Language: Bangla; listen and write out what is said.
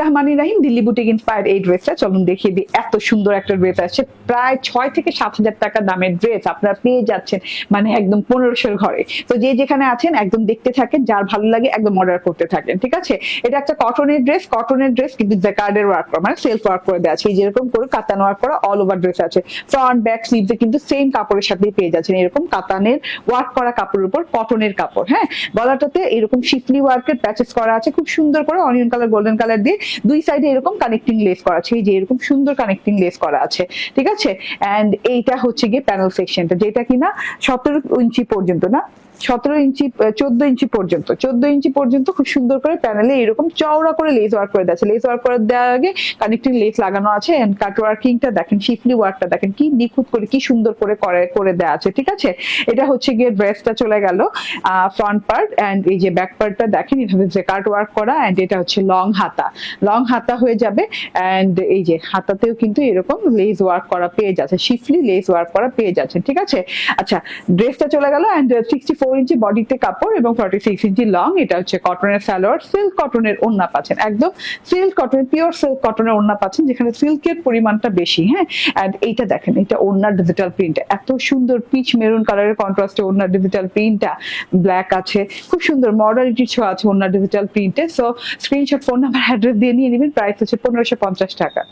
রহমানি রাহিম দিল্লি বুটিক ইন্সপায়ার্ড এই ড্রেসটা চলুন দেখিয়ে দিই। এত সুন্দর একটা ড্রেস আছে, প্রায় 6 থেকে 7 হাজার টাকা দামের ড্রেস আপনারা পেয়ে যাচ্ছেন, মানে একদম 1500 ঘরে। তো যে যেখানে আছেন একদম দেখতে থাকেন, যার ভালো লাগে একদম অর্ডার করতে থাকেন, ঠিক আছে। এটা একটা কটনের ড্রেস কিন্তু জ্যাকার্ডের ওয়ার্ক করা, মানে সেলফ ওয়ার্ক করে দেওয়া আছে, যেরকম করে কাতান ওয়ার্ক করা অল ওভার ড্রেস আছে। ফ্রন্ট ব্যাক স্লিভসে কিন্তু সেম কাপড়ের সাথেই পেয়ে যাচ্ছেন এরকম কাতানের ওয়ার্ক করা কাপড়ের উপর কটনের কাপড়। হ্যাঁ, গলাটাতে এরকম শিফলি ওয়ার্কের প্যাচেস করা আছে খুব সুন্দর করে, অনিয়ন কালার গোল্ডেন কালার দিয়ে দুই সাইডে এরকম কানেক্টিং লেস করা আছে, এই যে এরকম সুন্দর কানেক্টিং লেস করা আছে, ঠিক আছে। এন্ড এইটা হচ্ছে গিয়ে প্যানেল সেকশনটা, যেটা কিনা 17 ইঞ্চি পর্যন্ত, না 17 ইঞ্চি 14 ইঞ্চি পর্যন্ত খুব সুন্দর করে প্যানেলে এরকম চওড়া করে লেস ওয়ার্ক করে দেওয়া আছে। লেস ওয়ার্ক করে দেওয়ার আগে কানেক্টিং লেস লাগানো আছে। এন্ড কাট ওয়ার্কিংটা দেখেন, শিফলি ওয়ার্কটা দেখেন কি নিখুঁত করে, কি সুন্দর করে দেওয়া আছে, ঠিক আছে। এটা হচ্ছে গিয়ে ড্রেসটা চলে গেল ফ্রন্ট পার্ট। এন্ড এই যে ব্যাক পার্টটা দেখেন এভাবে যে কাট ওয়ার্ক করা। এন্ড এটা হচ্ছে লং হাতা হয়ে যাবে। এন্ড এই যে হাতাতেও কিন্তু এরকম লেস ওয়ার্ক করা পেয়ে যাচ্ছে, শিফলি লেস ওয়ার্ক করা পেয়ে যাচ্ছে, ঠিক আছে। আচ্ছা, ড্রেসটা চলে গেল। এন্ড 64 ইঞ্চি বডিতে কাপড় এবং 46 ইঞ্চি লং। এটা হচ্ছে কটনের সালোয়ার, সিল্ক কটনের ওড়না পাচ্ছেন, একদম সিল্ক কটনের, পিওর সিল্ক কটনের ওড়না পাচ্ছেন, যেখানে সিল্কের পরিমাণটা বেশি। হ্যাঁ, এন্ড এইটা দেখেন, এটা ওড়নার ডিজিটাল প্রিন্ট, এত সুন্দর পিচ মেরুন কালারের কন্ট্রাস্টে ওড়নার ডিজিটাল প্রিন্টটা, ব্ল্যাক আছে, খুব সুন্দর মডার্নিটি ছোঁয়া আছে ওড়নার ডিজিটাল প্রিন্টে। So screenshot, phone number, address দিয়ে নিয়ে নেবেন। প্রাইস হচ্ছে 1550 টাকা।